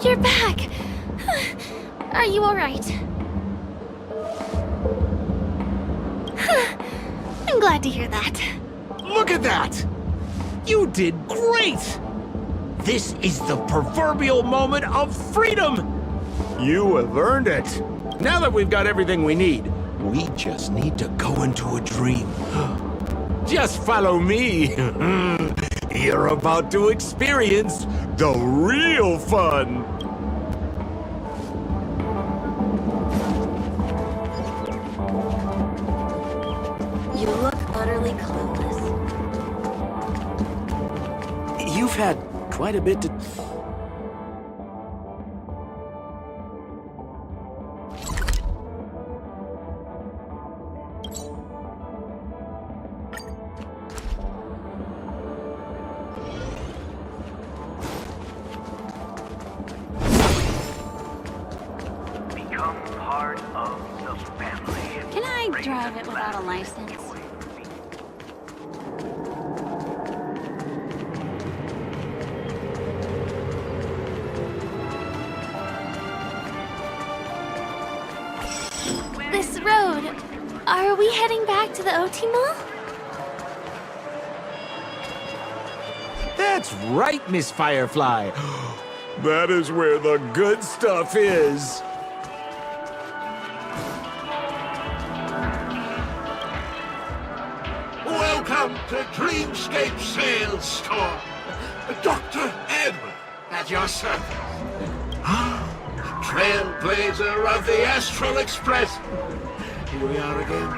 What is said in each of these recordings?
You're back! Are you alright? I'm glad to hear that. Look at that! You did great! This is the proverbial moment of freedom! You have earned it. Now that we've got everything we need, we just need to go into a dream. Just follow me. You're about to experience the real fun. You look utterly clueless. You've had quite a bit to... Become part of the family. Can I drive it without a license? This road, are we heading back to the OT Mall? That's right, Miss Firefly. That is where the good stuff is. Welcome to Dreamscape Sales Store. Dr. Edward at your service. Trailblazer of the Astral Express. Here we are again.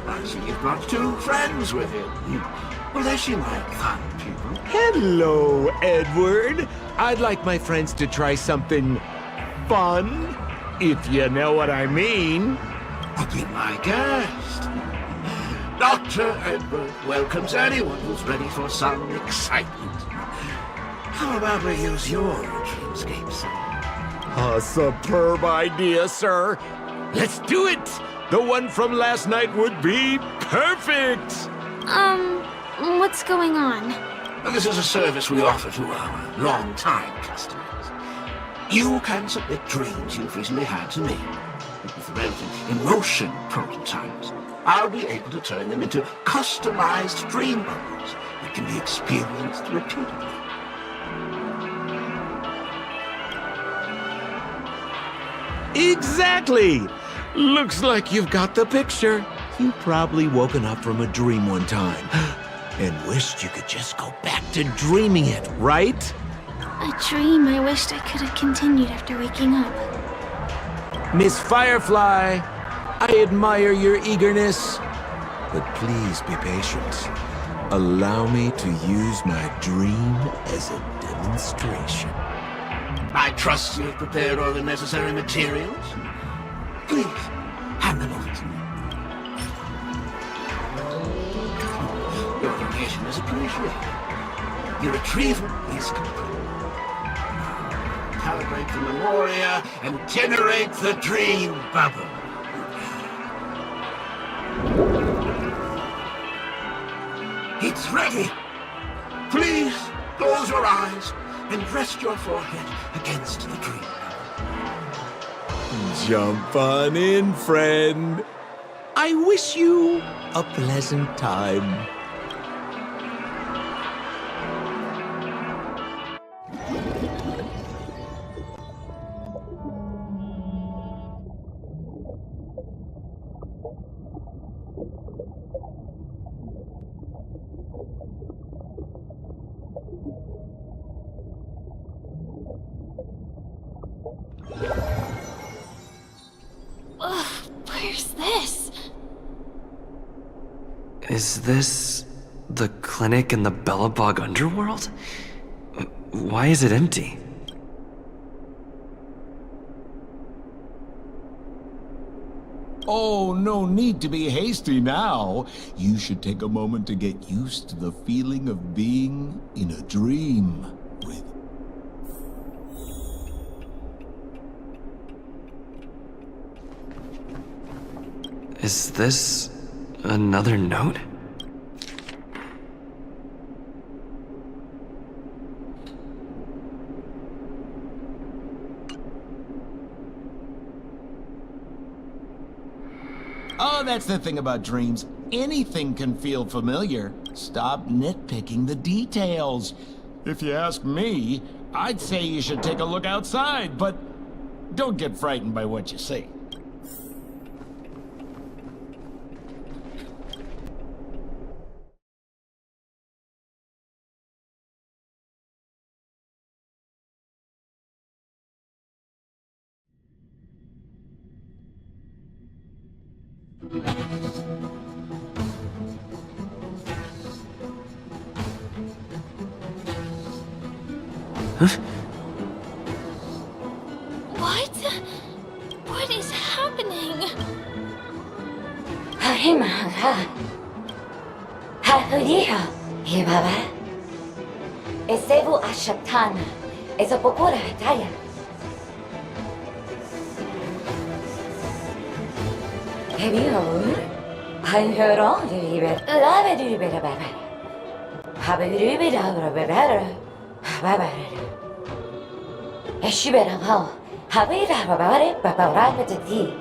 I see you've brought two friends with you. Well, they seem like fun people. Hello, Edward. I'd like my friends to try something fun, if you know what I mean. I'll be my guest. Dr. Edward welcomes anyone who's ready for some excitement. How about we use your dreamscape, sir? A superb idea, sir. Let's do it. The one from last night would be perfect. What's going on? Well, this is a service we offer to our long-time customers. You can submit dreams you've recently had to me. With the relevant emotion prototypes, I'll be able to turn them into customized dream bubbles that can be experienced repeatedly. Exactly. Looks like you've got the picture. You've probably woken up from a dream one time and wished you could just go back to dreaming it, right? A dream I wished I could have continued after waking up. Miss Firefly, I admire your eagerness, but please be patient. Allow me to use my dream as a demonstration. I trust you've prepared all the necessary materials. Please, hand them over to me. Your donation is appreciated. Your retrieval is complete. Calibrate the memoria and generate the dream bubble. It's ready. Please close your eyes and rest your forehead against the dream. Jump on in, friend. I wish you a pleasant time. Where's this? Is this the clinic in the Bellabog underworld? Why is it empty? Oh, no need to be hasty now. You should take a moment to get used to the feeling of being in a dream with... Is this another note? that's the thing about dreams. Anything can feel familiar. Stop nitpicking the details. If you ask me, I'd say you should take a look outside, but don't get frightened by what you see. What? What is happening? Esevu Ashatana, Ezapokura Hataya. Have you heard? I heard all the river. Lava the river. Have a river over better. Have Eshibera Hall. Have it about it, but right to thee.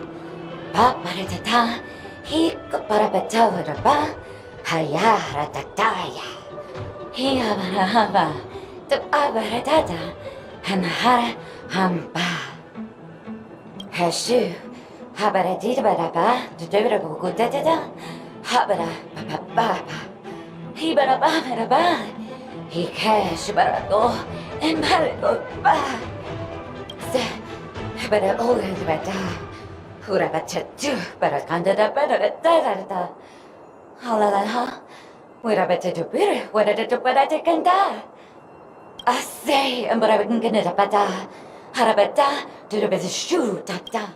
Papa Tata, he could parapeta with a ba. Hayara Tataya. He hava the abaratata and hara hamba. Hashu habaratita baraba, the devil good data, habara baba. He baraba, he cash barago and barago ba. But I always better. Hurabata too, but I can't better da. Halalaha. We're better to better, what did it but I take and die? I say, and but I can get it up at da. Harabata, to the best shoe, tata.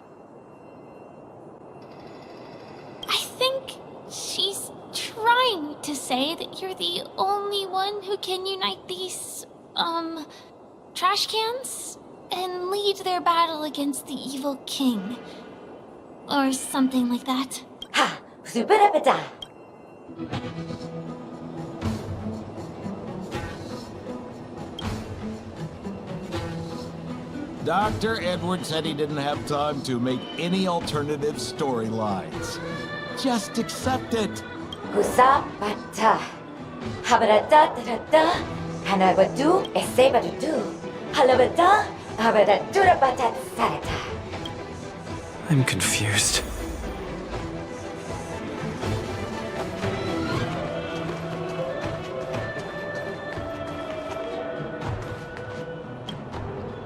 I think she's trying to say that you're the only one who can unite these, trash cans and lead their battle against the evil king. Or something like that. Ha, super apata. Dr. Edward said he didn't have time to make any alternative storylines. Just accept it. Husapata. Habarata da. And I would do a saber to do. Halabata, Habadura batat sarata. I'm confused.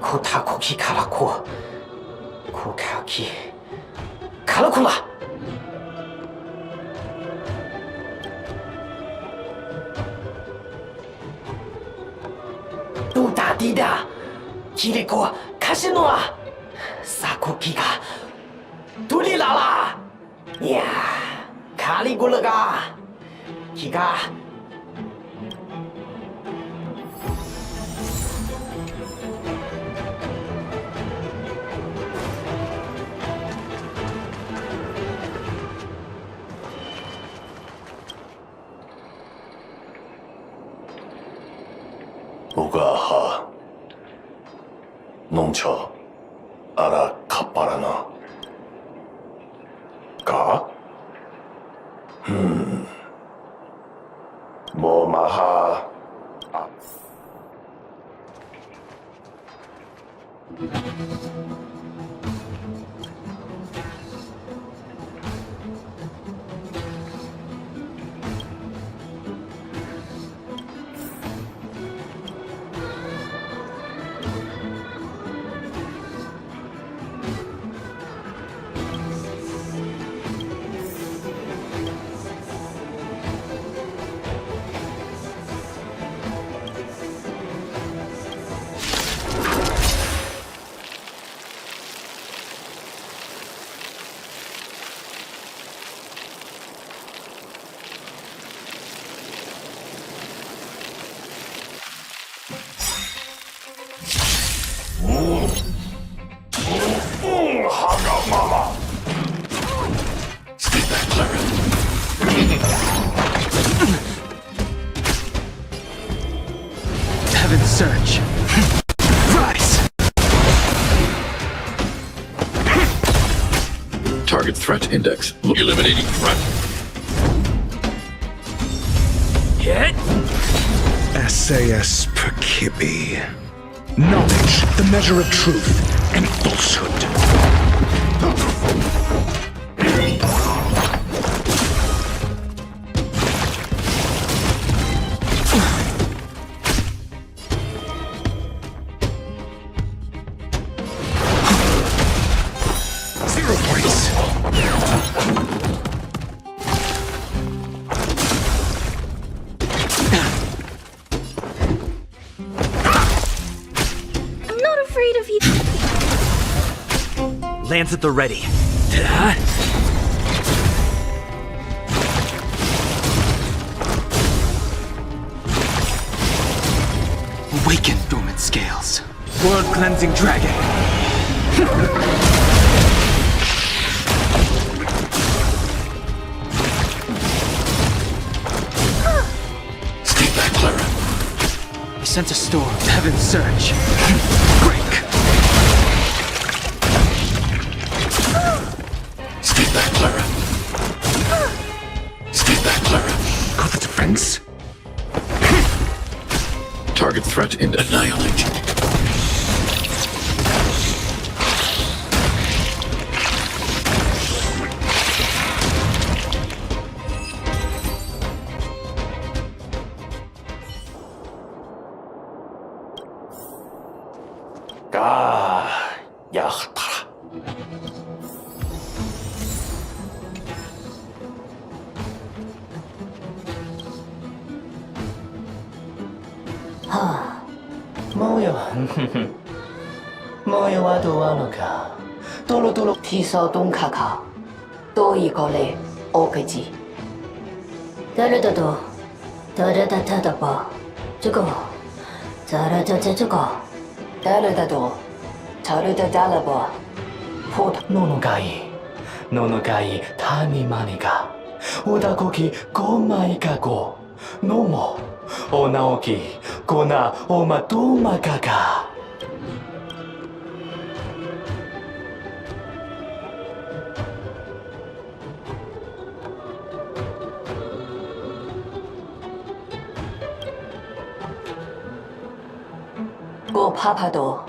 Kotakoki Karako. Kokaki. Karakula! Duda Dida. Kiriko Kashinoa. Sakoki ga. Tulilala! Yeah. Kaligulaga. Kiga. Ugaha Noncha Ara Kaparana Ka? Momaha threat index. Eliminating threat. Hit! SAS per Kibbe. Knowledge, the measure of truth and falsehood. Lance at the ready. Awaken, dormant scales. World-cleansing dragon. Stay back, Clara. I sense a storm. Heaven's surge. Break. Stay back, Clara. Stay back, Clara. Got the defense? Target threat in annihilate. 야htara. 뭐요? 뭐요 와도 와노가 도로도로 티서 동카카 또 이거래 오그지 다르다도 다르다다다봐 저거 다르다다 저거 다르다도 다르다달라봐 포다 노노가이 타니마니가 오다고기 고마이가고 노모 오나오기 고나 오마도마가가 고파파도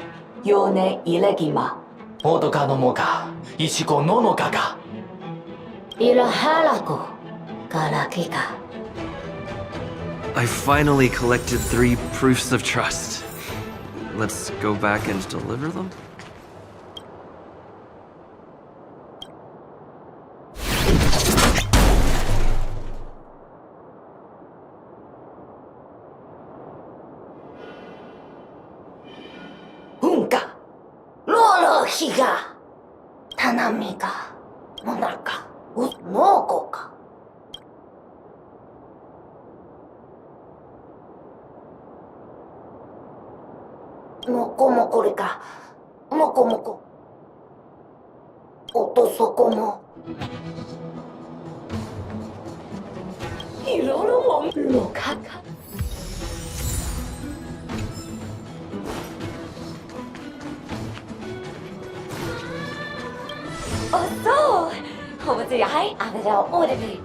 요네 일레기마 오도가노모가 이시고 노노가가 일하라고 가라키가 I finally collected 3 proofs of trust. Let's go back and deliver them? 훈가 로로히가 타나미가 모나카 우노고가 모코모코리가 모코모코 오토소코모 이로로 로카카 어서 호버지 아이 아베라 오르비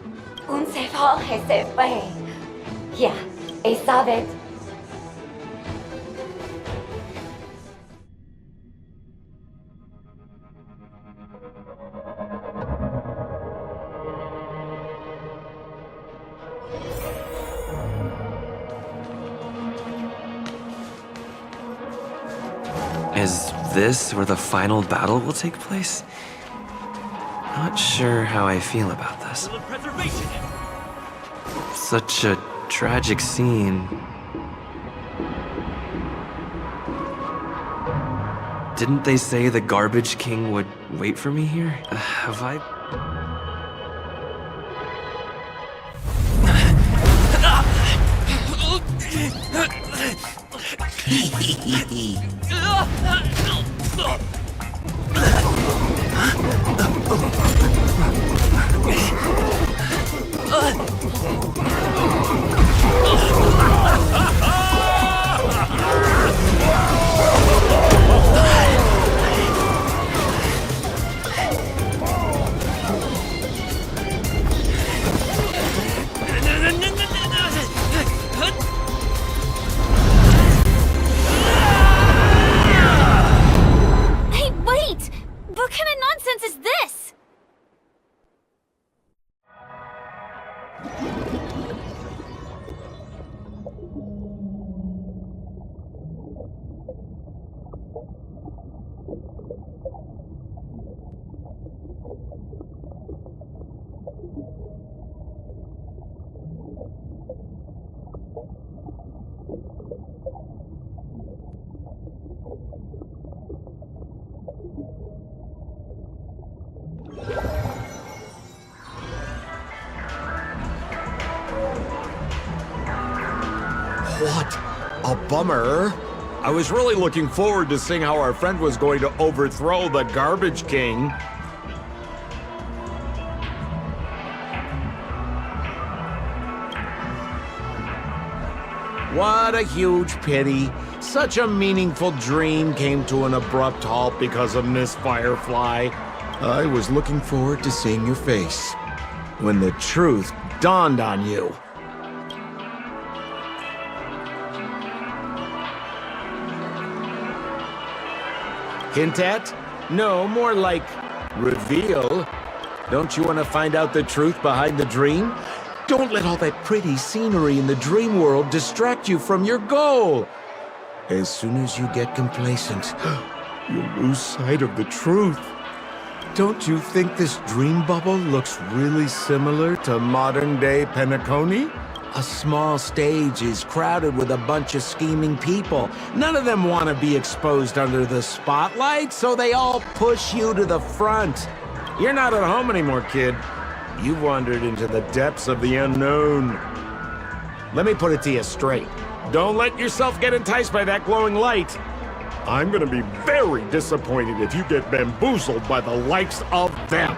운세파 헤세페 야 에사벳 Is this where the final battle will take place? Not sure how I feel about this. Such a tragic scene. Didn't they say the Garbage King would wait for me here? Have I... What a bummer. I was really looking forward to seeing how our friend was going to overthrow the Garbage King. What a huge pity. Such a meaningful dream came to an abrupt halt because of Miss Firefly. I was looking forward to seeing your face when the truth dawned on you. Hint at? No, more like reveal. Don't you want to find out the truth behind the dream? Don't let all that pretty scenery in the dream world distract you from your goal. As soon as you get complacent, you'll lose sight of the truth. Don't you think this dream bubble looks really similar to modern-day Penacony? A small stage is crowded with a bunch of scheming people. None of them want to be exposed under the spotlight, so they all push you to the front. You're not at home anymore, kid. You've wandered into the depths of the unknown. Let me put it to you straight. Don't let yourself get enticed by that glowing light. I'm gonna be very disappointed if you get bamboozled by the likes of them.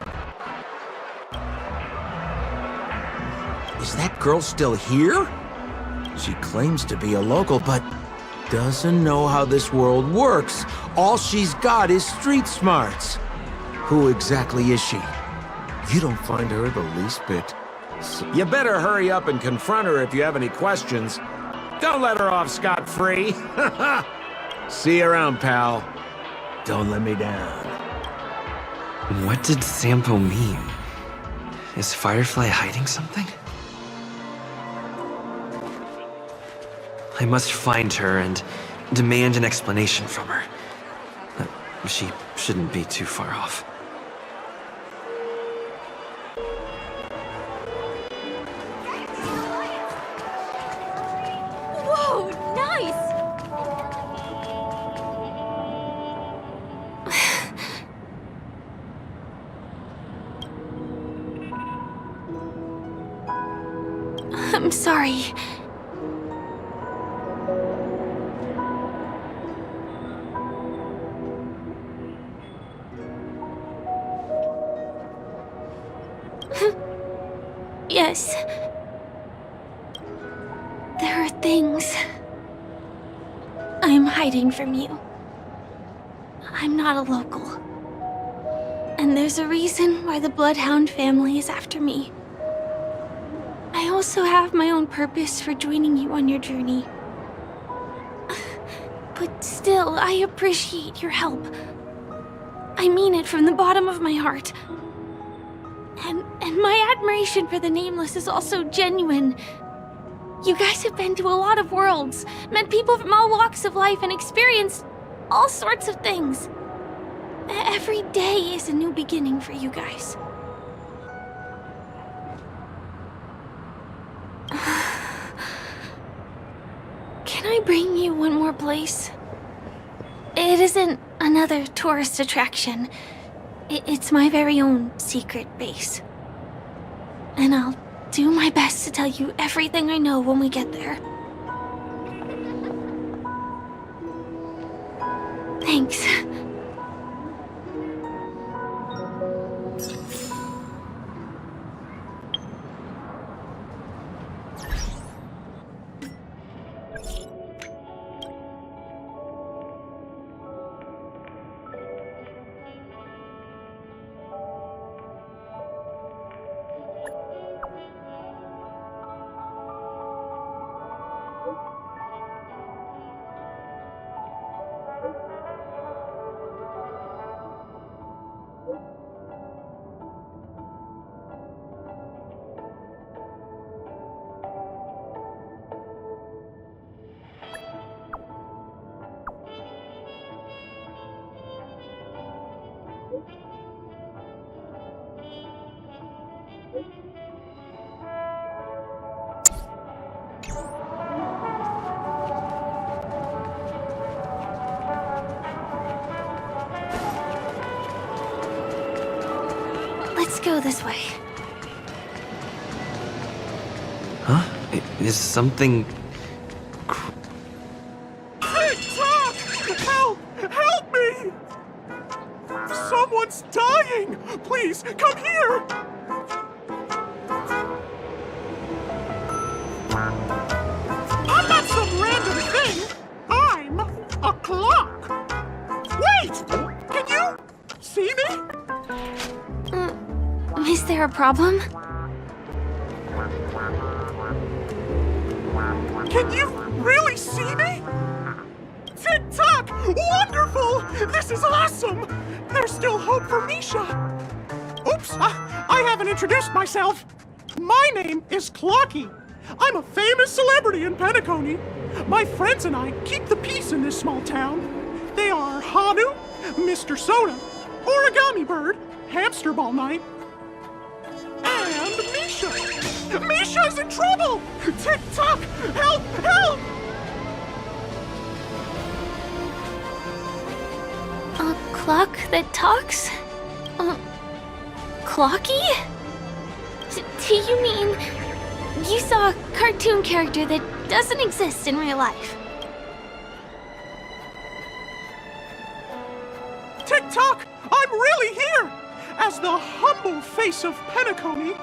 Is that girl still here? She claims to be a local, but doesn't know how this world works. All she's got is street smarts. Who exactly is she? You don't find her the least bit. You better hurry up and confront her if you have any questions. Don't let her off scot-free. See you around, pal. Don't let me down. What did Sampo mean? Is Firefly hiding something? I must find her and demand an explanation from her. She shouldn't be too far off. Whoa, nice! I'm sorry. Yes. There are things I'm hiding from you. I'm not a local. And there's a reason why the Bloodhound family is after me. I also have my own purpose for joining you on your journey. But still, I appreciate your help. I mean it from the bottom of my heart. And my admiration for the Nameless is also genuine. You guys have been to a lot of worlds, met people from all walks of life, and experienced all sorts of things. Every day is a new beginning for you guys. Can I bring you one more place? It isn't another tourist attraction. It's my very own secret base. And I'll do my best to tell you everything I know when we get there. Thanks. Let's go this way. Huh? Is something being! Please, come here! I'm not some random thing! I'm a clock! Wait! Can you see me? Is there a problem? Can you really see me? Tick-tock! Wonderful! This is awesome! There's still hope for Misha! Oops, I haven't introduced myself. My name is Clocky. I'm a famous celebrity in Penacony. My friends and I keep the peace in this small town. They are Hanu, Mr. Soda, Origami Bird, Hamster Ball Knight, and Misha. Misha's in trouble! Tick-tock! Help! Help! A clock that talks? Clocky? Do you mean you saw a cartoon character that doesn't exist in real life? Tick-tock! I'm really here! As the humble face of Penacony,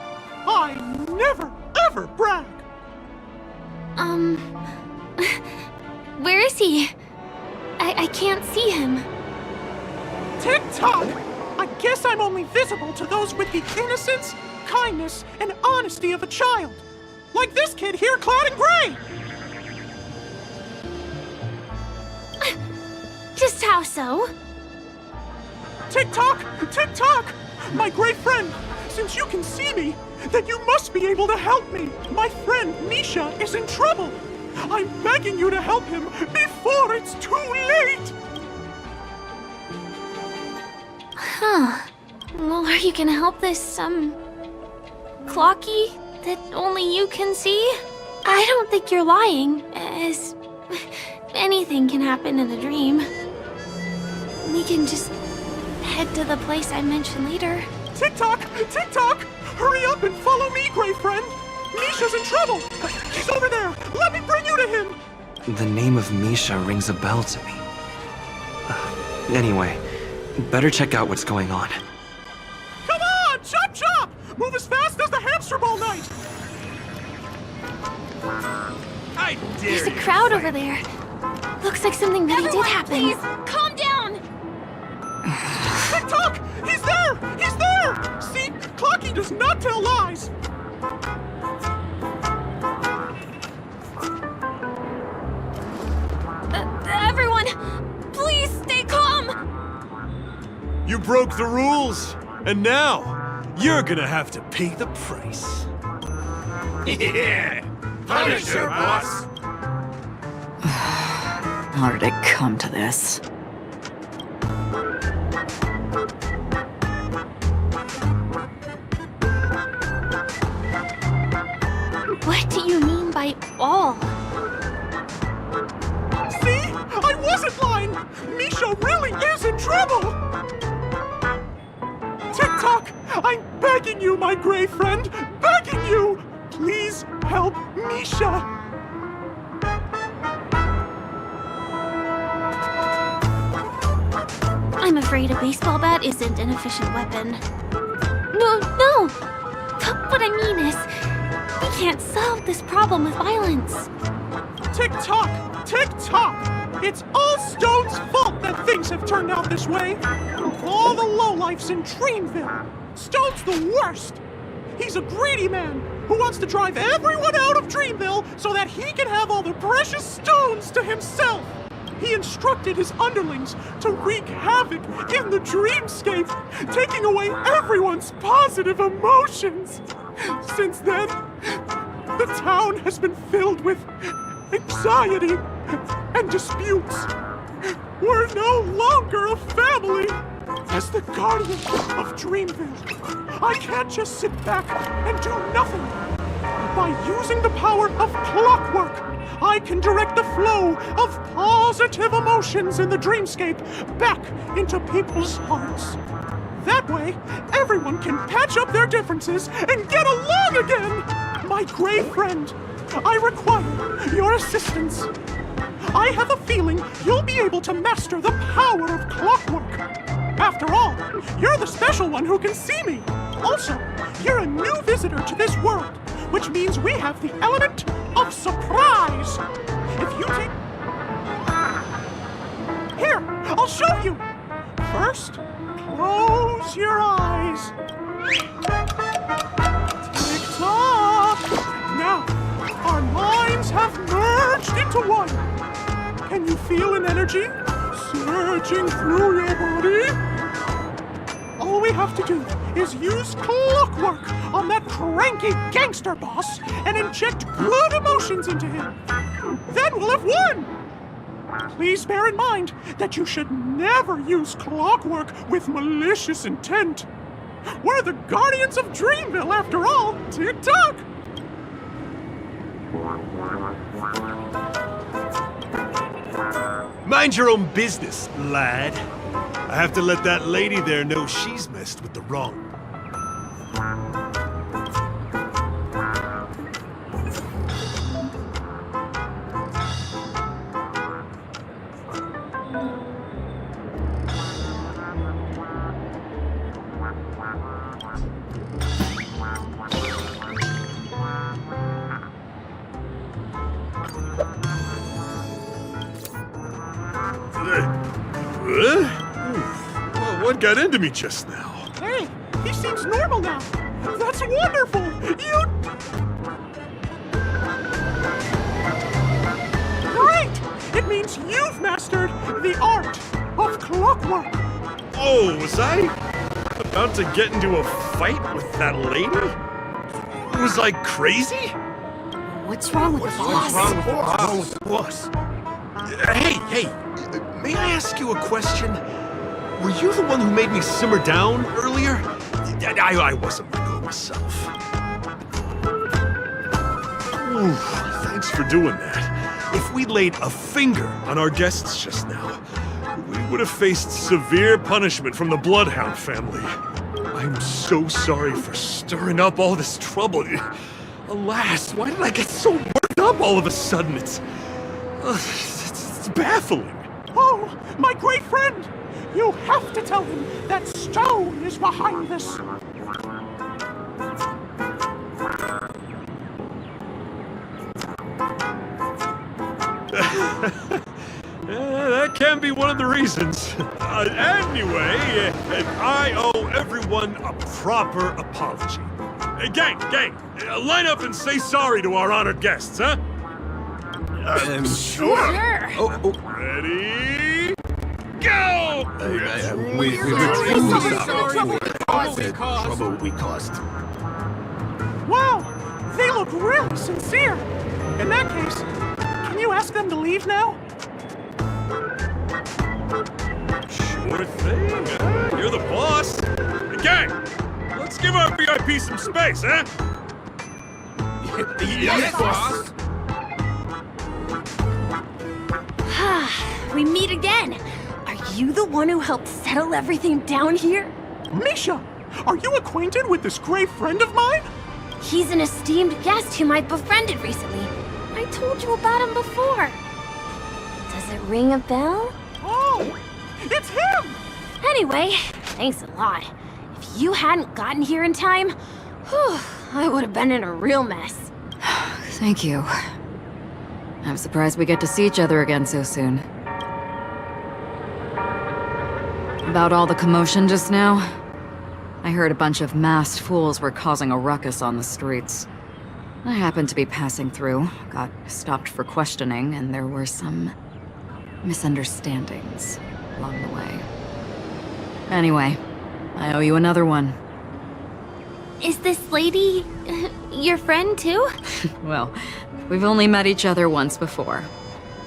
I never, ever brag! Where is he? I can't see him. Tick-tock! I guess I'm only visible to those with the innocence, kindness, and honesty of a child. Like this kid here clad in gray! Just how so? Tick-tock! Tick-tock! My great friend, since you can see me, then you must be able to help me. My friend Misha is in trouble. I'm begging you to help him before it's too late! Huh. Well, are you gonna help this, Clocky that only you can see? I don't think you're lying, as anything can happen in a dream. We can just head to the place I mentioned later. Tick-tock! Tick-tock! Hurry up and follow me, great friend! Misha's in trouble! He's over there! Let me bring you to him! The name of Misha rings a bell to me. Anyway, better check out what's going on. Come on! Chop chop! Move as fast as the Hamster Ball Knight! I dare There's a crowd over there. Looks like something really did happen. Please, calm down! Tick-tock! He's there! He's there! See? Clocky does not tell lies! Everyone, please stay calm! You broke the rules, and now you're gonna have to pay the price. Yeah! Punish her, boss! How did it come to this? What do you mean by all? See? I wasn't lying! Misha really is in trouble! Tick-tock! I'm begging you, my gray friend! Begging you! Please help Misha! I'm afraid a baseball bat isn't an efficient weapon. No! What I mean is, we can't solve this problem with violence. Tick-tock! Tick-tock! It's all Stone's fault that things have turned out this way! Of all the lowlifes in Dreamville, Stone's the worst! He's a greedy man who wants to drive everyone out of Dreamville so that he can have all the precious stones to himself! He instructed his underlings to wreak havoc in the dreamscape, taking away everyone's positive emotions. Since then, the town has been filled with anxiety and disputes. We're no longer a family. As the guardian of Dreamville, I can't just sit back and do nothing. By using the power of clockwork, I can direct the flow of positive emotions in the dreamscape back into people's hearts. That way, everyone can patch up their differences and get along again! My gray friend, I require your assistance. I have a feeling you'll be able to master the power of clockwork. After all, you're the special one who can see me. Also, you're a new visitor to this world, which means we have the element of surprise. If you take... Here, I'll show you. First, close your eyes. Tick-tock. Now, our minds have merged into one. Can you feel an energy surging through your body? All we have to do is use clockwork on that cranky gangster boss and inject good emotions into him. Then we'll have won! Please bear in mind that you should never use clockwork with malicious intent. We're the Guardians of Dreamville, after all. Tick-tock! Mind your own business, lad. I have to let that lady there know she's messed with the wrong. What got into me just now? Hey, he seems normal now. That's wonderful. Great! It means you've mastered the art of clockwork. Oh, was I about to get into a fight with that lady? Was I crazy? What's wrong with the boss? What's wrong with the boss? Hey, may I ask you a question? Were you the one who made me simmer down earlier? I wasn't gonna go myself. Ooh, thanks for doing that. If we laid a finger on our guests just now, we would have faced severe punishment from the Bloodhound family. I'm so sorry for stirring up all this trouble. Alas, why did I get so worked up all of a sudden? It's baffling. Oh, my great friend! You have to tell him that Stone is behind this. That can be one of the reasons. Anyway, I owe everyone a proper apology. Gang, line up and say sorry to our honored guests, huh? Sure. Ready? Go! We're sorry for the trouble we caused. Wow, they look really sincere. In that case, can you ask them to leave now? Sure thing. You're the boss. Gang, let's give our VIP some space, huh? Yes, boss. We meet again. Are you the one who helped settle everything down here? Misha, are you acquainted with this great friend of mine? He's an esteemed guest whom I befriended recently. I told you about him before. Does it ring a bell? Oh, it's him! Anyway, thanks a lot. If you hadn't gotten here in time, whew, I would have been in a real mess. Thank you. I'm surprised we get to see each other again so soon. About all the commotion just now, I heard a bunch of masked fools were causing a ruckus on the streets. I happened to be passing through, got stopped for questioning, and there were some misunderstandings along the way. Anyway, I owe you another one. Is this lady your friend too? Well, we've only met each other once before,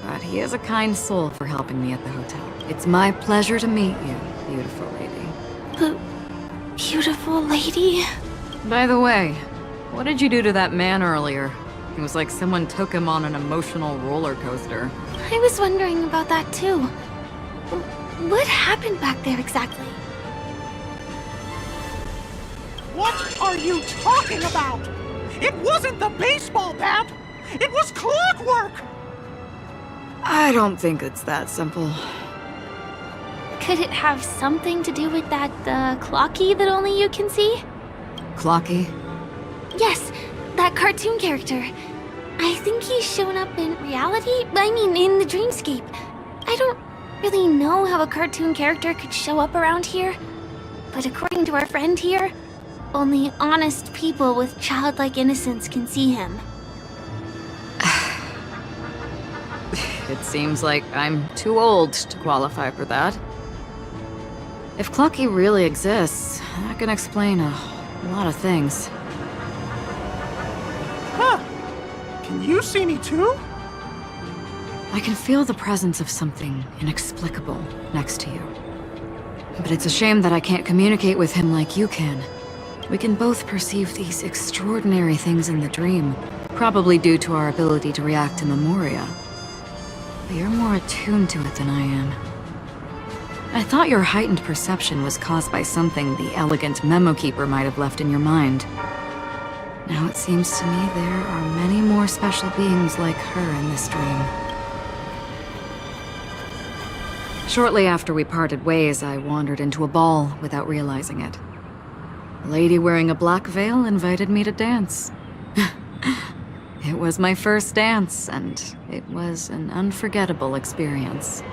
but he is a kind soul for helping me at the hotel. It's my pleasure to meet you, beautiful lady. Beautiful lady? By the way, what did you do to that man earlier? It was like someone took him on an emotional roller coaster. I was wondering about that too. What happened back there exactly? What are you talking about? It wasn't the baseball bat! It was clockwork! I don't think it's that simple. Could it have something to do with that, Clocky that only you can see? Clocky? Yes, that cartoon character. I think he's shown up in reality? I mean, in the dreamscape. I don't really know how a cartoon character could show up around here. But according to our friend here, only honest people with childlike innocence can see him. It seems like I'm too old to qualify for that. If Clocky really exists, that can explain a lot of things. Huh. Can you see me too? I can feel the presence of something inexplicable next to you. But it's a shame that I can't communicate with him like you can. We can both perceive these extraordinary things in the dream, probably due to our ability to react to memoria. But you're more attuned to it than I am. I thought your heightened perception was caused by something the elegant memo keeper might have left in your mind. Now it seems to me there are many more special beings like her in this dream. Shortly after we parted ways, I wandered into a ball without realizing it. A lady wearing a black veil invited me to dance. It was my first dance, and it was an unforgettable experience.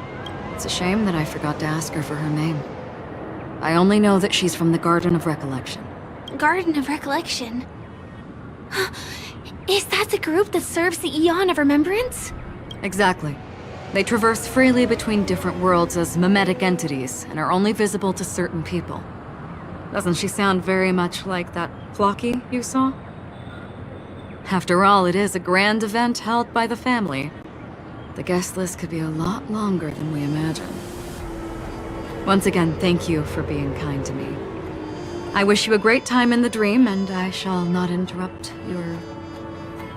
It's a shame that I forgot to ask her for her name. I only know that she's from the Garden of Recollection. Garden of Recollection? Is that the group that serves the Eon of Remembrance? Exactly. They traverse freely between different worlds as mimetic entities and are only visible to certain people. Doesn't she sound very much like that Clocky you saw? After all, it is a grand event held by the family. The guest list could be a lot longer than we imagine. Once again, thank you for being kind to me. I wish you a great time in the dream, and I shall not interrupt your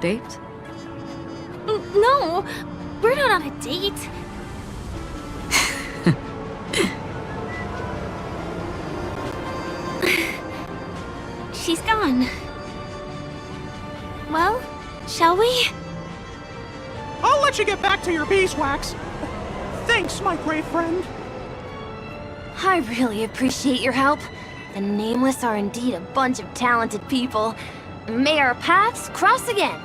date. No, we're not on a date. She's gone. Well, shall we? I'll let you get back to your beeswax. Thanks, my great friend. I really appreciate your help. The Nameless are indeed a bunch of talented people. May our paths cross again.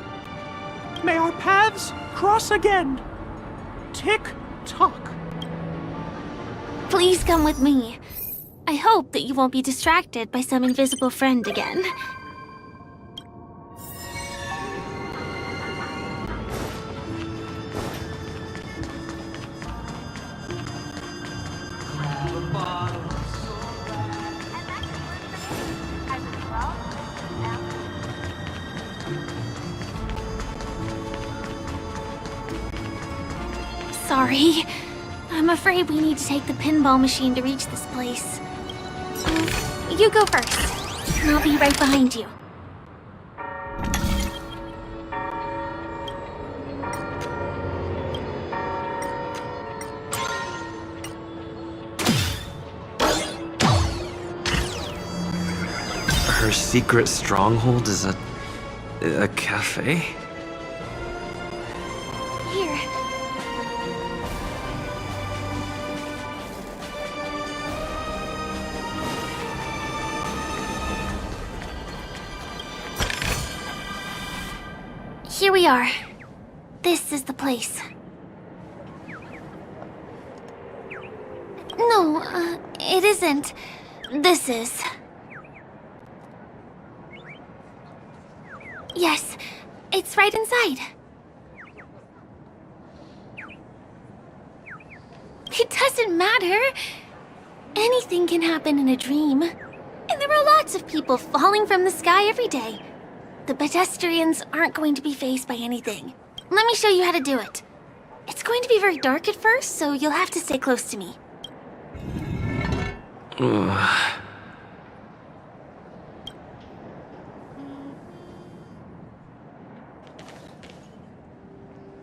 May our paths cross again. Tick-tock. Please come with me. I hope that you won't be distracted by some invisible friend again. Sorry. I'm afraid we need to take the pinball machine to reach this place. You go first. I'll be right behind you. Her secret stronghold is a cafe? Here. Here we are. This is the place. No, it isn't. This is. Yes, it's right inside. It doesn't matter. Anything can happen in a dream. And there are lots of people falling from the sky every day. The pedestrians aren't going to be faced by anything. Let me show you how to do it. It's going to be very dark at first, so you'll have to stay close to me.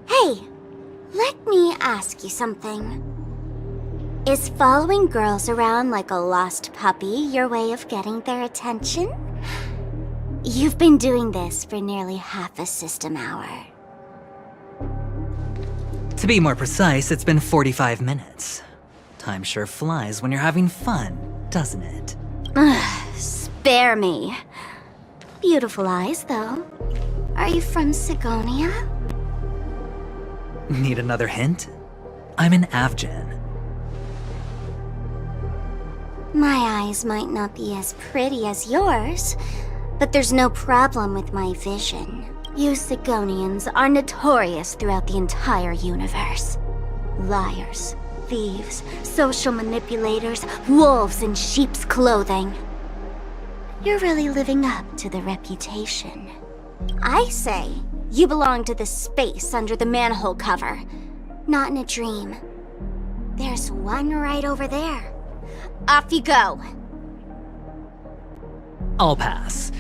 Hey, let me ask you something. Is following girls around like a lost puppy your way of getting their attention? You've been doing this for nearly half a system hour. To be more precise, it's been 45 minutes. Time sure flies when you're having fun, doesn't it? Spare me. Beautiful eyes, though. Are you from Sigonia? Need another hint? I'm an Avgen. My eyes might not be as pretty as yours, but there's no problem with my vision. You Sigonians are notorious throughout the entire universe. Liars, thieves, social manipulators, wolves in sheep's clothing. You're really living up to the reputation. I say, you belong to the space under the manhole cover, not in a dream. There's one right over there. Off you go. I'll pass.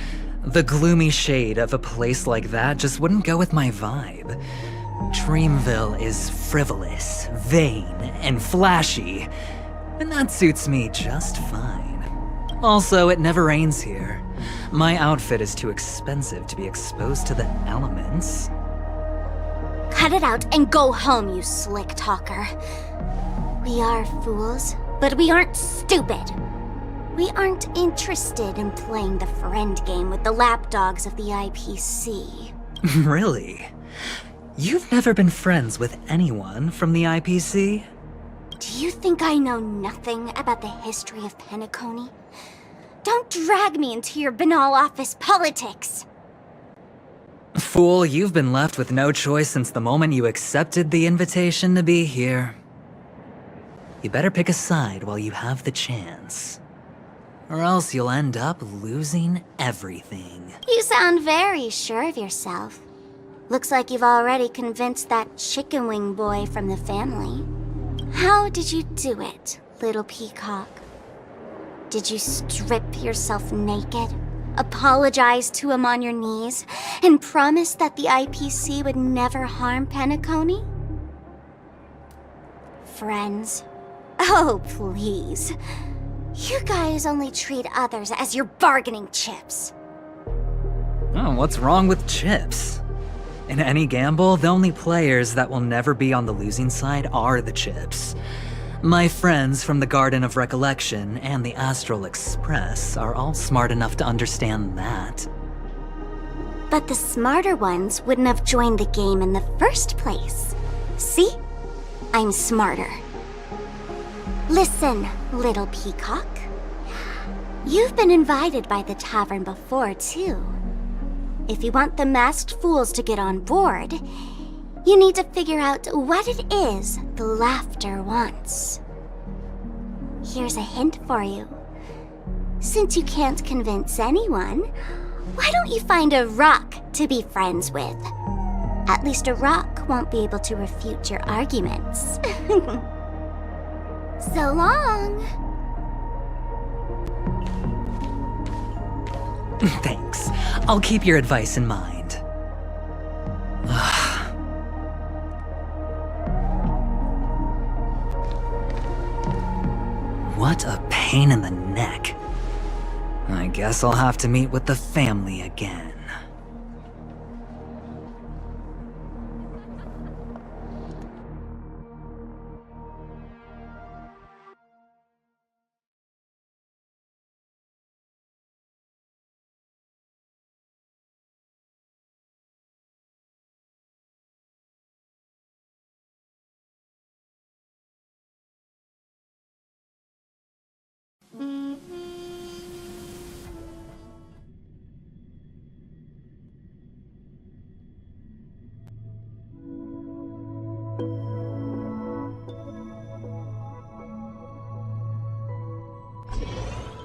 The gloomy shade of a place like that just wouldn't go with my vibe. Dreamville is frivolous, vain, and flashy, and that suits me just fine. Also, it never rains here. My outfit is too expensive to be exposed to the elements. Cut it out and go home, you slick talker. We are fools, but we aren't stupid. We aren't interested in playing the friend game with the lapdogs of the IPC. Really? You've never been friends with anyone from the IPC? Do you think I know nothing about the history of Penacony? Don't drag me into your banal office politics! Fool, you've been left with no choice since the moment you accepted the invitation to be here. You better pick a side while you have the chance. Or else you'll end up losing everything. You sound very sure of yourself. Looks like you've already convinced that chicken wing boy from the family. How did you do it, little peacock? Did you strip yourself naked, apologize to him on your knees, and promise that the IPC would never harm Penacony? Friends? Oh, please. You guys only treat others as your bargaining chips. Oh, what's wrong with chips? In any gamble, the only players that will never be on the losing side are the chips. My friends from the Garden of Recollection and the Astral Express are all smart enough to understand that. But the smarter ones wouldn't have joined the game in the first place. See? I'm smarter. Listen, little peacock. You've been invited by the tavern before, too. If you want the masked fools to get on board, you need to figure out what it is the laughter wants. Here's a hint for you. Since you can't convince anyone, why don't you find a rock to be friends with? At least a rock won't be able to refute your arguments. So long! Thanks. I'll keep your advice in mind. What a pain in the neck. I guess I'll have to meet with the family again.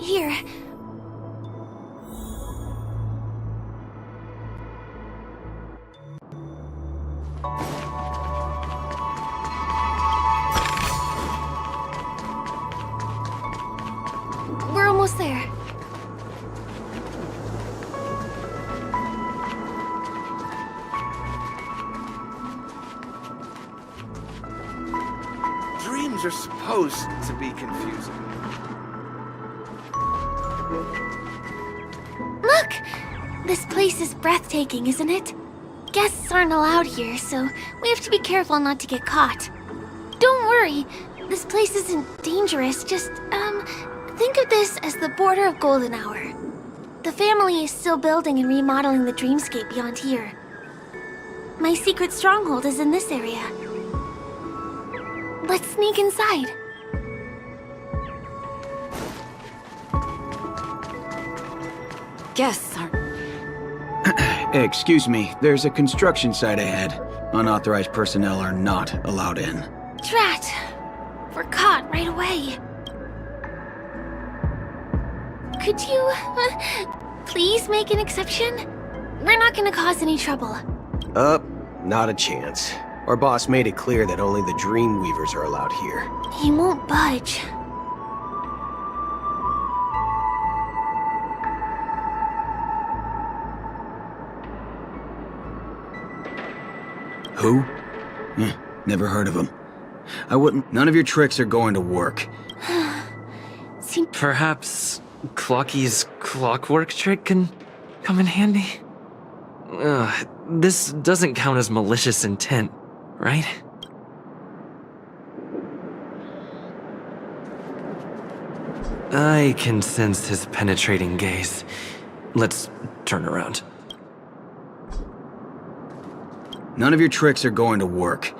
Here. We're almost there. Dreams are supposed to be confusing. Look! This place is breathtaking, isn't it? Guests aren't allowed here, so we have to be careful not to get caught. Don't worry, This place isn't dangerous, just, think of this as the border of Golden Hour. The family is still building and remodeling the dreamscape beyond here. My secret stronghold is in this area. Let's sneak inside. Guests aren't... Excuse me, there's a construction site ahead. Unauthorized personnel are not allowed in. Drat! We're caught right away. Could you, please make an exception? We're not gonna cause any trouble. Not a chance. Our boss made it clear that only the Dreamweavers are allowed here. He won't budge. Who? Never heard of him. I wouldn't... None of your tricks are going to work. Perhaps Clocky's clockwork trick can come in handy? This doesn't count as malicious intent, right? I can sense his penetrating gaze. Let's turn around. None of your tricks are going to work.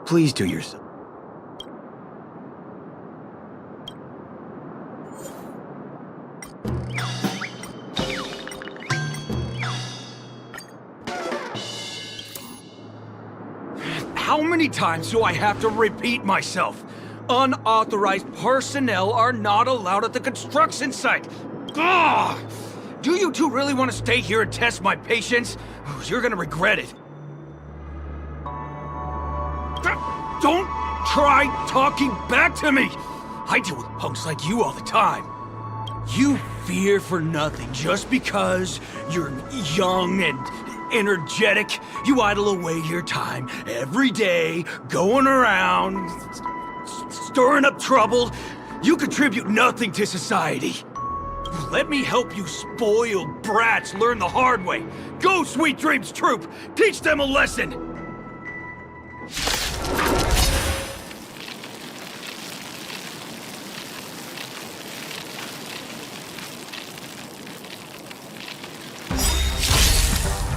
Please do yourself. How many times do I have to repeat myself? Unauthorized personnel are not allowed at the construction site. Ugh! Do you two really want to stay here and test my patience? You're gonna regret it. Don't try talking back to me! I deal with punks like you all the time. You fear for nothing just because you're young and energetic. You idle away your time every day, going around, stirring up trouble. You contribute nothing to society. Let me help you spoiled brats learn the hard way. Go, Sweet Dreams Troop! Teach them a lesson!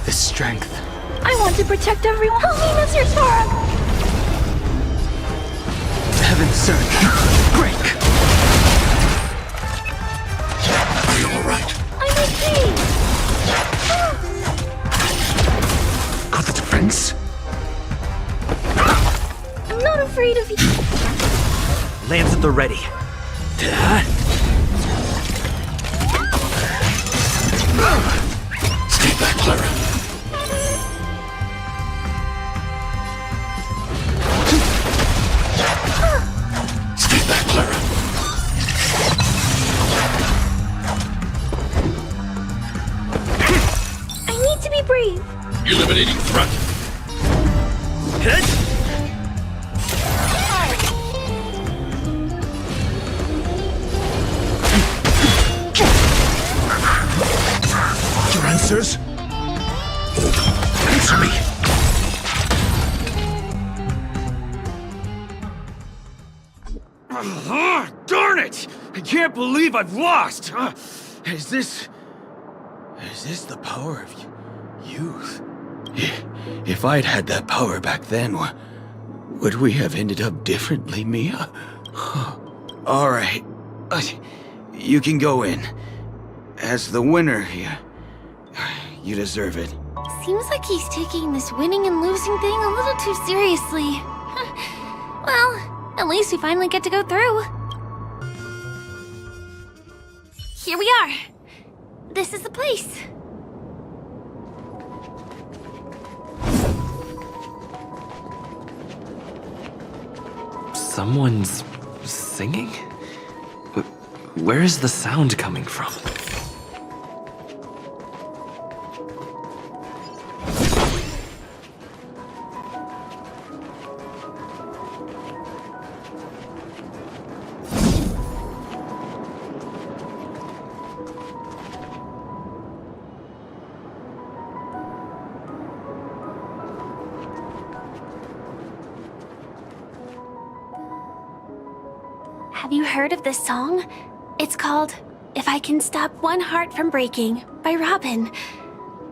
The strength. I want to protect everyone. Help me, Mr. Storm! Heaven surge. Break! Are you alright? I'm okay! Got the defense? I'm not afraid of you. Lance at the ready. Stay back, Clara. Stay back, Clara. I need to be brave. Eliminating threat. Your answers? Answer me! Darn it! I can't believe I've lost! Is this the power of youth? If I'd had that power back then, would we have ended up differently, Mia? All right. You can go in. As the winner, you deserve it. Seems like he's taking this winning and losing thing a little too seriously. Well, at least we finally get to go through. Here we are. This is the place. Someone's singing? Where is the sound coming from? Have you heard of this song? It's called If I Can Stop One Heart from Breaking by Robin.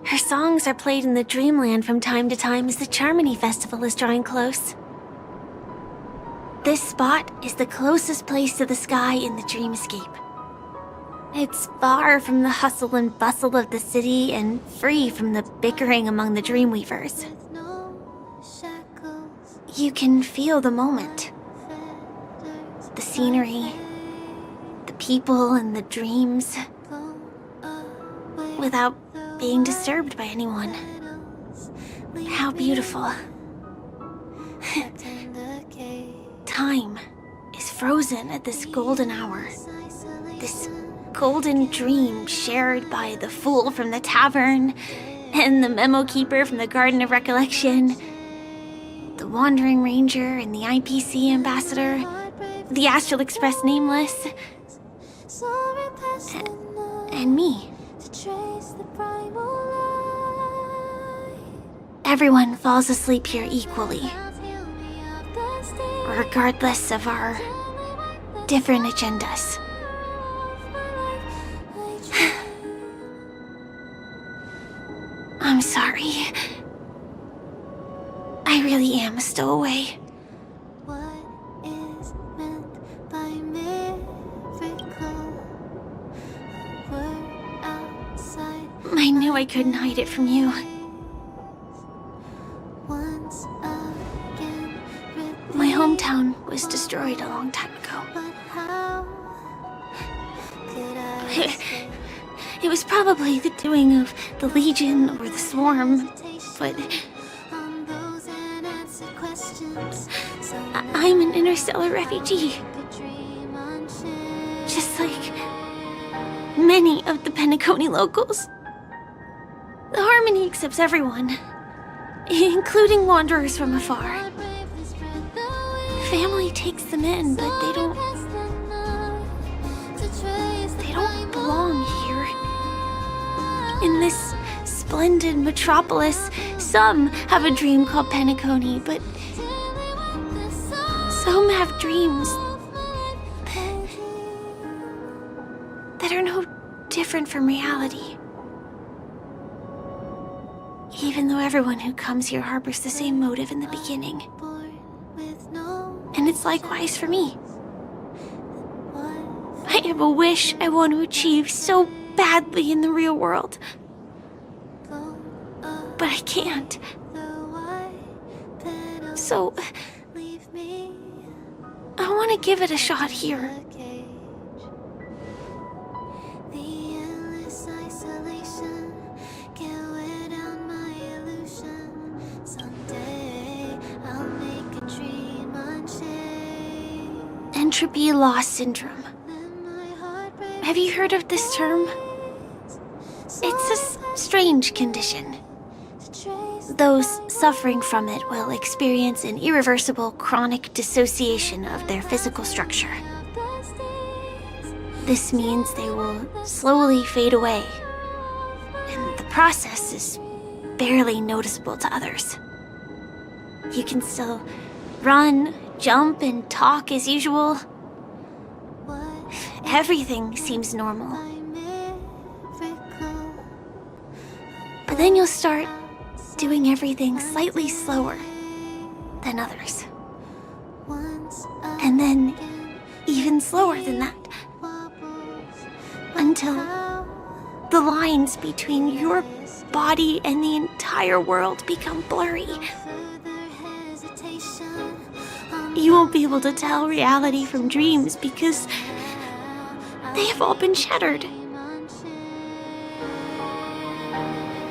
Her songs are played in the Dreamland from time to time as the Charmony Festival is drawing close. This spot is the closest place to the sky in the dreamscape. It's far from the hustle and bustle of the city and free from the bickering among the Dreamweavers. You can feel the moment. The scenery, the people and the dreams, without being disturbed by anyone. How beautiful. Time is frozen at this golden hour. This golden dream shared by the fool from the tavern and the memo keeper from the Garden of Recollection, the Wandering Ranger and the IPC ambassador, the Astral Express Nameless, and me. Everyone falls asleep here equally, regardless of our different agendas. I'm sorry. I really am a stowaway. I knew I couldn't hide it from you. My hometown was destroyed a long time ago. It was probably the doing of the Legion or the Swarm, but I'm an interstellar refugee. Just like many of the Penacony locals. The Harmony accepts everyone, including wanderers from afar. Family takes them in, but they don't belong here. In this splendid metropolis, some have a dream called Penacony, but some have dreams that are no different from reality. Even though everyone who comes here harbors the same motive in the beginning. And it's likewise for me. I have a wish I want to achieve so badly in the real world. But I can't. So, I want to give it a shot here. Entropy loss syndrome. Have you heard of this term? It's a strange condition. Those suffering from it will experience an irreversible chronic dissociation of their physical structure. This means they will slowly fade away, and the process is barely noticeable to others. You can still run, jump, and talk as usual. Everything seems normal. But then you'll start doing everything slightly slower than others. And then even slower than that. Until the lines between your body and the entire world become blurry. You won't be able to tell reality from dreams because they have all been shattered.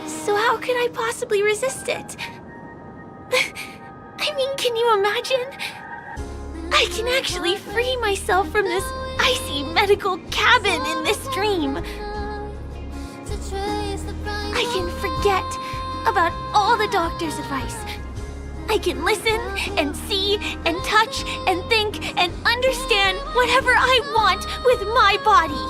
So how could I possibly resist it? I mean, can you imagine? I can actually free myself from this icy medical cabin in this dream. I can forget about all the doctor's advice. I can listen and see and touch and think and understand whatever I want with my body.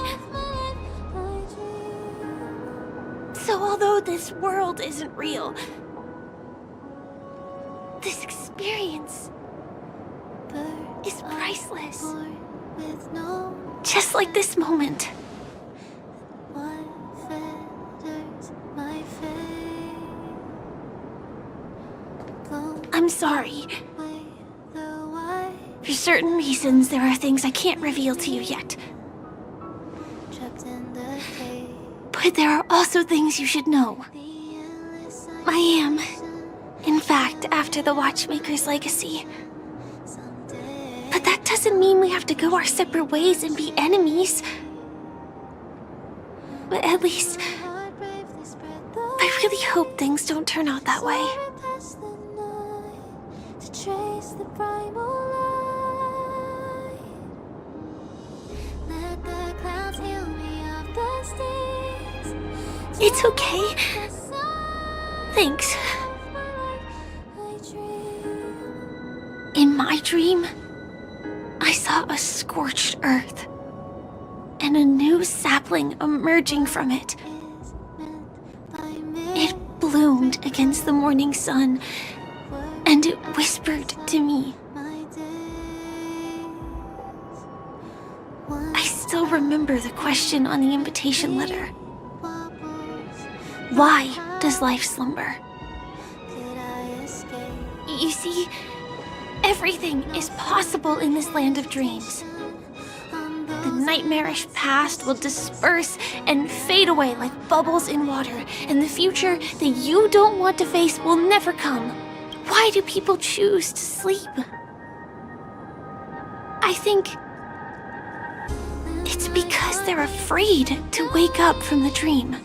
So although this world isn't real, this experience is priceless. Just like this moment. I'm sorry. For certain reasons, there are things I can't reveal to you yet. But there are also things you should know. I am, in fact, after the Watchmaker's legacy. But that doesn't mean we have to go our separate ways and be enemies. But at least, I really hope things don't turn out that way. It's okay. Thanks. In my dream, I saw a scorched earth and a new sapling emerging from it. It bloomed against the morning sun, and it whispered to me. I still remember the question on the invitation letter. Why does life slumber? You see, everything is possible in this land of dreams. The nightmarish past will disperse and fade away like bubbles in water, and the future that you don't want to face will never come. Why do people choose to sleep? I think it's because they're afraid to wake up from the dream.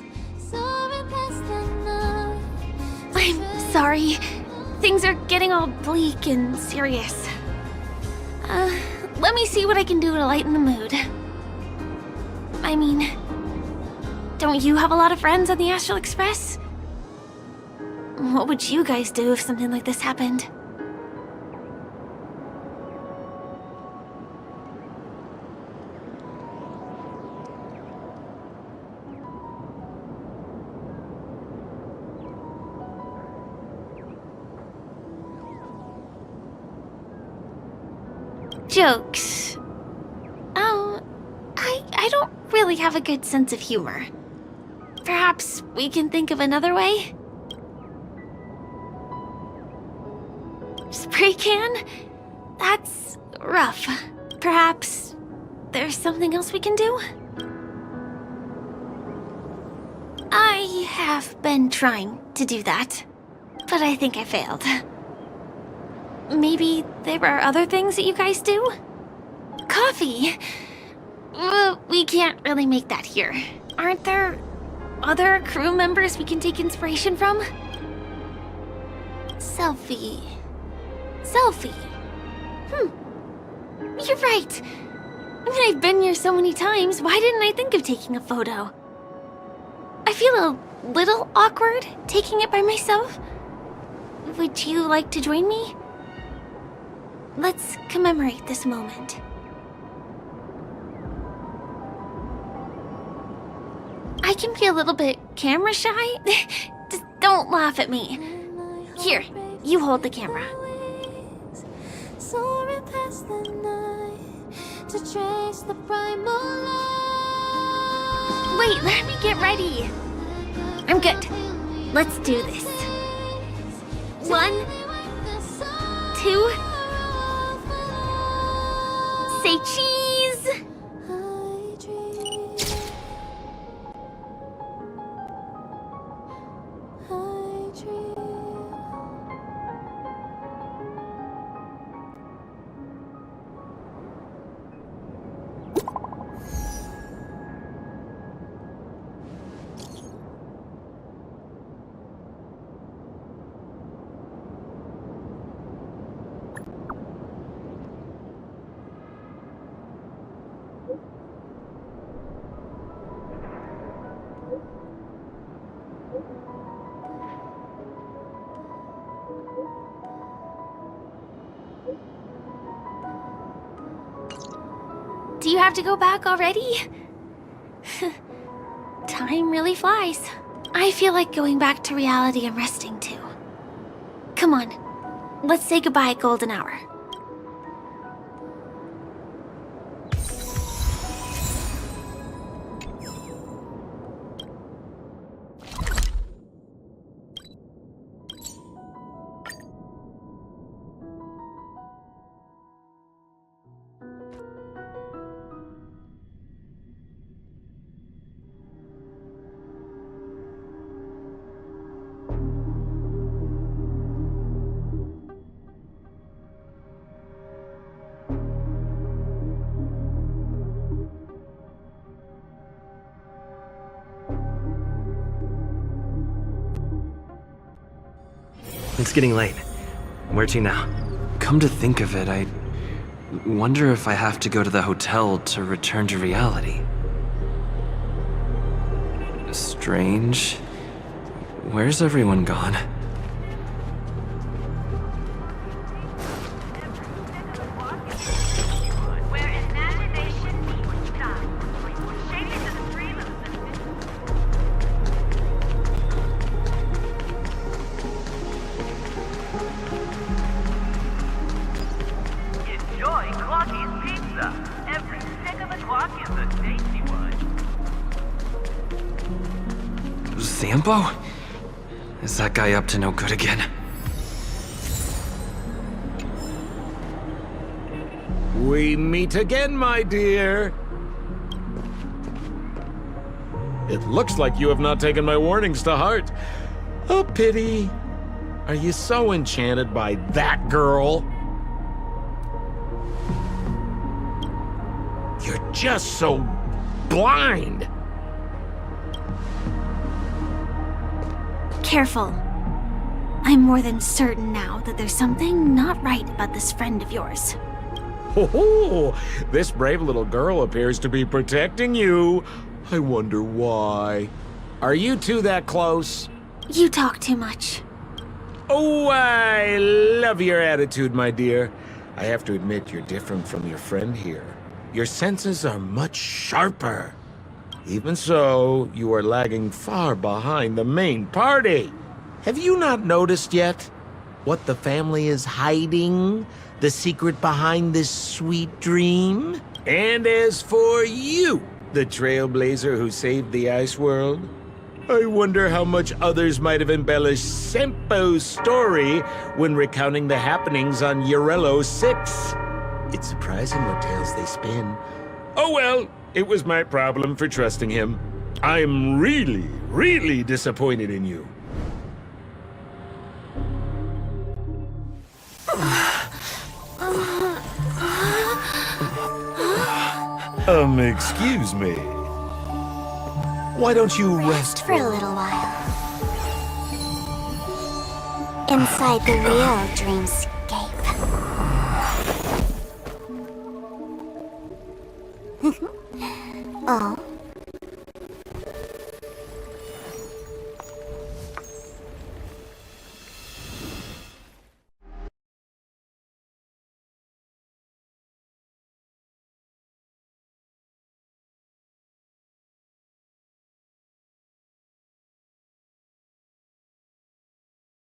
I'm sorry. Things are getting all bleak and serious. Let me see what I can do to lighten the mood. I mean, don't you have a lot of friends on the Astral Express? What would you guys do if something like this happened? Jokes. Oh, I don't really have a good sense of humor. Perhaps we can think of another way? Spray can? That's rough. Perhaps there's something else we can do? I have been trying to do that, but I think I failed. Maybe there are other things that you guys do? Coffee! We can't really make that here. Aren't there other crew members we can take inspiration from? Selfie. You're right. I mean, I've been here so many times. Why didn't I think of taking a photo? I feel a little awkward taking it by myself. Would you like to join me? Let's commemorate this moment. I can be a little bit camera shy. Just don't laugh at me. Here, you hold the camera. Wait, let me get ready. I'm good. Let's do this. 1, 2... Say cheese! Do you have to go back already? Time really flies. I feel like going back to reality and resting too. Come on, let's say goodbye at golden hour. It's getting late. Where to now? Come to think of it, I wonder if I have to go to the hotel to return to reality. Strange. Where's everyone gone? Sampo? Is that guy up to no good again? We meet again, my dear. It looks like you have not taken my warnings to heart. Oh, pity. Are you so enchanted by that girl? You're just so blind. Careful. I'm more than certain now that there's something not right about this friend of yours. Oh, this brave little girl appears to be protecting you. I wonder why. Are you two that close? You talk too much. Oh, I love your attitude, my dear. I have to admit you're different from your friend here. Your senses are much sharper. Even so, you are lagging far behind the main party. Have you not noticed yet what the family is hiding? The secret behind this sweet dream? And as for you, the trailblazer who saved the ice world, I wonder how much others might have embellished Sempo's story when recounting the happenings on Yarello 6. It's surprising what tales they spin. Oh well, it was my problem for trusting him. I'm really, really disappointed in you. Excuse me. Why don't you rest For a little while. Inside the real dreamscape. Oh.